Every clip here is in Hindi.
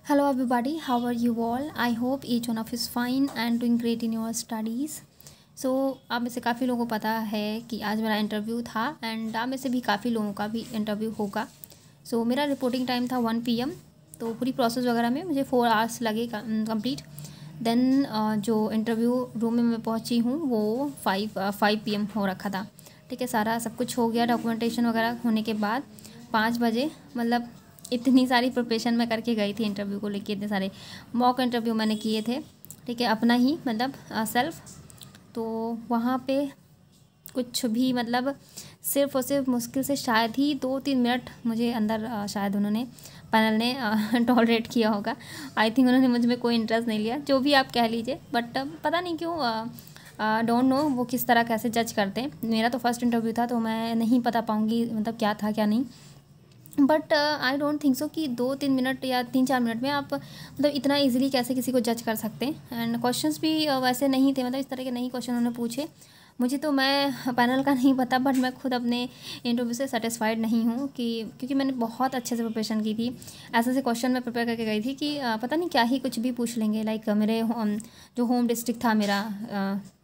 Hello everybody, how are you all? I hope each one of you is fine and doing great in your studies. So आप में से काफ़ी लोगों को पता है कि आज मेरा इंटरव्यू था एंड आप में से भी काफ़ी लोगों का भी इंटरव्यू होगा. मेरा रिपोर्टिंग टाइम था 1 PM. तो पूरी प्रोसेस वगैरह में मुझे 4 आवर्स लगे कंप्लीट. देन जो इंटरव्यू रूम में मैं पहुंची हूँ वो 5 PM हो रखा था. ठीक है, सारा सब कुछ हो गया डॉक्यूमेंटेशन वगैरह होने के बाद 5 बजे मतलब इतनी सारी प्रिपरेशन मैं करके गई थी इंटरव्यू को लेके. इतने सारे मॉक इंटरव्यू मैंने किए थे. ठीक है, अपना ही मतलब सेल्फ. तो वहाँ पे कुछ भी मतलब सिर्फ और सिर्फ मुश्किल से शायद ही 2-3 मिनट मुझे अंदर शायद उन्होंने पैनल ने टॉलरेट किया होगा. आई थिंक उन्होंने मुझ में कोई इंटरेस्ट नहीं लिया, जो भी आप कह लीजिए. बट पता नहीं क्यों, डोंट नो वो किस तरह कैसे जज करते हैं. मेरा तो फर्स्ट इंटरव्यू था तो मैं नहीं पता पाऊँगी मतलब क्या था क्या नहीं. But I don't think so कि 2-3 मिनट या 3-4 मिनट में आप मतलब इतना इजीली कैसे किसी को जज कर सकते हैं. एंड क्वेश्चंस भी वैसे नहीं थे, मतलब इस तरह के नहीं क्वेश्चन उन्होंने पूछे. मुझे तो मैं पैनल का नहीं पता, बट मैं खुद अपने इंटरव्यू से सेटिस्फाइड नहीं हूँ क्योंकि मैंने बहुत अच्छे से प्रिपरेशन की थी. ऐसे ऐसे क्वेश्चन मैं प्रिपेयर करके गई थी कि पता नहीं क्या ही कुछ भी पूछ लेंगे. लाइक मेरे जो होम डिस्ट्रिक्ट था मेरा,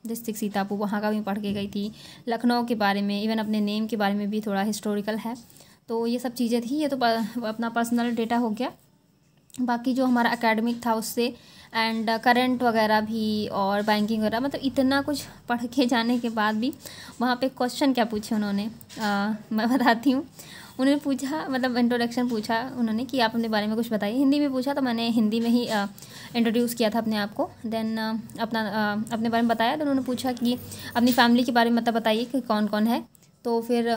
डिस्ट्रिक्ट सीतापुर, वहाँ का भी पढ़ के गई थी. लखनऊ के बारे में, इवन अपने नेम के बारे में भी थोड़ा हिस्टोरिकल है. तो ये सब चीज़ें थी. ये तो अपना पर्सनल डेटा हो गया. बाकी जो हमारा एकेडमिक था उससे एंड करंट वगैरह भी और बैंकिंग वगैरह, मतलब इतना कुछ पढ़ के जाने के बाद भी वहाँ पे क्वेश्चन क्या पूछे उन्होंने, मैं बताती हूँ. उन्होंने पूछा, मतलब इंट्रोडक्शन पूछा उन्होंने कि आप अपने बारे में कुछ बताइए. हिंदी में पूछा तो मैंने हिंदी में ही इंट्रोड्यूस किया था अपने आप को. देन अपने बारे में बताया. तो उन्होंने पूछा कि अपनी फैमिली के बारे में मतलब बताइए कि कौन कौन है. तो फिर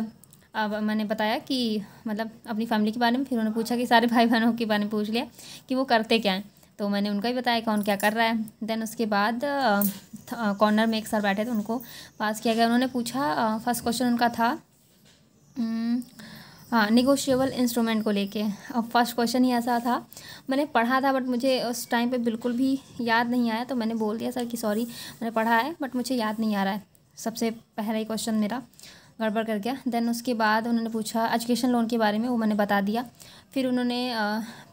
अब मैंने बताया कि मतलब अपनी फैमिली के बारे में. फिर उन्होंने पूछा कि सारे भाई बहनों के बारे में पूछ लिया कि वो करते क्या हैं. तो मैंने उनका ही बताया कौन क्या कर रहा है. देन उसके बाद कॉर्नर में एक सर बैठे थे, उनको पास किया गया. उन्होंने पूछा, फर्स्ट क्वेश्चन उनका था हाँ निगोशिएबल इंस्ट्रूमेंट को लेके. अब फर्स्ट क्वेश्चन ही ऐसा था, मैंने पढ़ा था बट मुझे उस टाइम पे बिल्कुल भी याद नहीं आया. तो मैंने बोल दिया सर कि सॉरी मैंने पढ़ा है बट मुझे याद नहीं आ रहा है. सबसे पहला ही क्वेश्चन मेरा गड़बड़ कर गया. देन उसके बाद उन्होंने पूछा एजुकेशन लोन के बारे में, वो मैंने बता दिया. फिर उन्होंने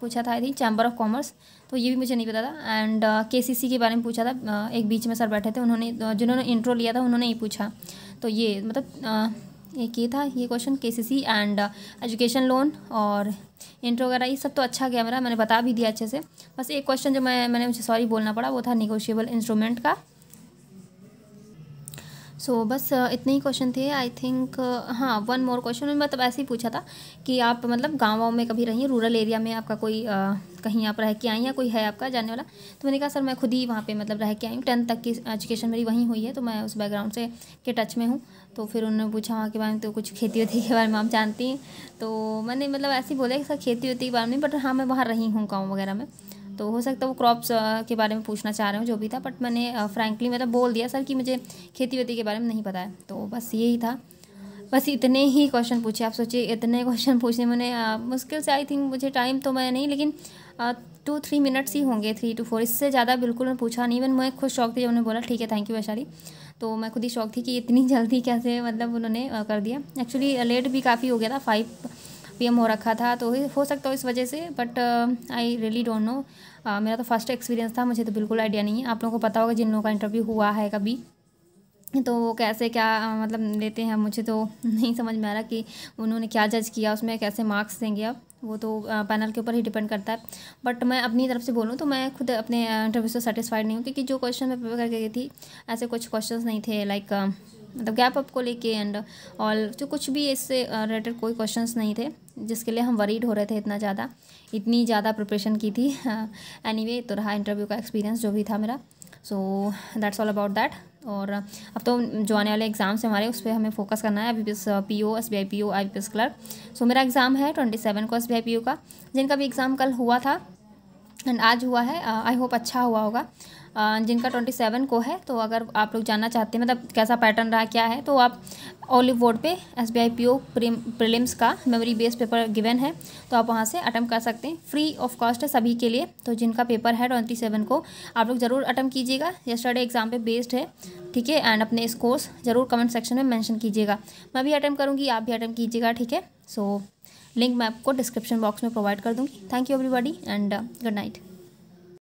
पूछा था I think chamber of commerce, तो ये भी मुझे नहीं पता था. एंड KCC के बारे में पूछा था. एक बीच में सर बैठे थे, उन्होंने जिन्होंने इंट्रो लिया था उन्होंने ही पूछा. तो ये मतलब एक ये था ये question KCC and education loan और इंट्रो वगैरह. ये सब तो अच्छा गया मेरा, मैंने बता भी दिया अच्छे से. बस एक क्वेश्चन जो मैंने मुझे सॉरी बोलना पड़ा वो था निगोशिएबल इंस्ट्रूमेंट का. बस इतने ही क्वेश्चन थे आई थिंक. हाँ, वन मोर क्वेश्चन मतलब ऐसे ही पूछा था कि आप मतलब गाँव में कभी रही हैं, रूरल एरिया में आपका कोई कहीं आप रह के आई या कोई है आपका जानने वाला. तो मैंने कहा सर मैं खुद ही वहाँ पे मतलब रह के आई हूँ. 10th तक की एजुकेशन मेरी वहीं हुई है, तो मैं उस बैकग्राउंड से के टच में हूँ. तो फिर उन्होंने पूछा वहाँ के बारे में, तो कुछ खेती वेती के बारे में आप जानती हैं. तो मैंने मतलब ऐसे ही बोला कि सर खेती वेती के बारे में, बट हाँ मैं वहाँ रही हूँ गाँव वगैरह में. तो हो सकता है वो क्रॉप्स के बारे में पूछना चाह रहे हो जो भी था, बट मैंने फ्रैंकली मतलब बोल दिया सर कि मुझे खेती वेती के बारे में नहीं पता है. तो बस यही था. बस इतने ही क्वेश्चन पूछे. आप सोचिए इतने क्वेश्चन पूछने मैंने मुश्किल से आई थिंक मुझे टाइम तो मैं नहीं, लेकिन 2-3 मिनट्स ही होंगे, 3 to 4. इससे ज़्यादा बिल्कुल मैं पूछा नहीं. मैं खुद शौक थी जब उन्होंने बोला ठीक है थैंक यू वैशाली. तो मैं खुद ही शौक थी कि इतनी जल्दी कैसे मतलब उन्होंने कर दिया. एक्चुअली लेट भी काफ़ी हो गया था, 5 PM हो रखा था, तो हो सकता हो इस वजह से. But I really don't know. मेरा तो फर्स्ट एक्सपीरियंस था, मुझे तो बिल्कुल आइडिया नहीं है. आप लोगों को पता होगा जिन लोगों का इंटरव्यू हुआ है कभी, तो वो कैसे क्या मतलब लेते हैं. मुझे तो नहीं समझ में आ रहा कि उन्होंने क्या जज किया, उसमें कैसे मार्क्स देंगे. अब वो तो पैनल के ऊपर ही डिपेंड करता है. बट मैं अपनी तरफ से बोलूँ तो मैं खुद अपने इंटरव्यू से सेटिस्फाइड नहीं हूँ, क्योंकि जो क्वेश्चन मैं प्रिपेयर करके गई थी ऐसे कुछ क्वेश्चंस नहीं थे लाइक मतलब गैप अप को लेके एंड ऑल, जो कुछ भी इससे रिलेटेड कोई क्वेश्चंस नहीं थे जिसके लिए हम वरीड हो रहे थे इतनी ज़्यादा प्रिपरेशन की थी. एनीवे तो रहा इंटरव्यू का एक्सपीरियंस जो भी था मेरा. That's all about that. और अब तो जो आने वाले एग्ज़ाम्स हैं हमारे, उस पर हमें फोकस करना है. IBPS PO, SBI PO, IBPS clerk. मेरा एग्ज़ाम है 27 को SBI PO का, जिनका भी एग्ज़ाम कल हुआ था एंड आज हुआ है. आई होप अच्छा हुआ होगा. जिनका 27 को है, तो अगर आप लोग जानना चाहते हैं मतलब कैसा पैटर्न रहा क्या है, तो आप ऑलिव बोर्ड पे SBI PO प्रीलिम्स का मेमोरी बेस्ड पेपर गिवन है, तो आप वहाँ से अटेम्प्ट कर सकते हैं. फ्री ऑफ कॉस्ट है सभी के लिए. तो जिनका पेपर है 27 को, आप लोग ज़रूर अटेम्प्ट कीजिएगा. यस्टरडे एग्जाम पे बेस्ड है, ठीक है. एंड अपने स्कोर्स ज़रूर कमेंट सेक्शन में मेंशन कीजिएगा. मैं भी अटेम्प्ट करूँगी, आप भी अटेम्प्ट कीजिएगा, ठीक है. लिंक मैं आपको डिस्क्रिप्शन बॉक्स में प्रोवाइड कर दूँगी। Thank you everybody and good night.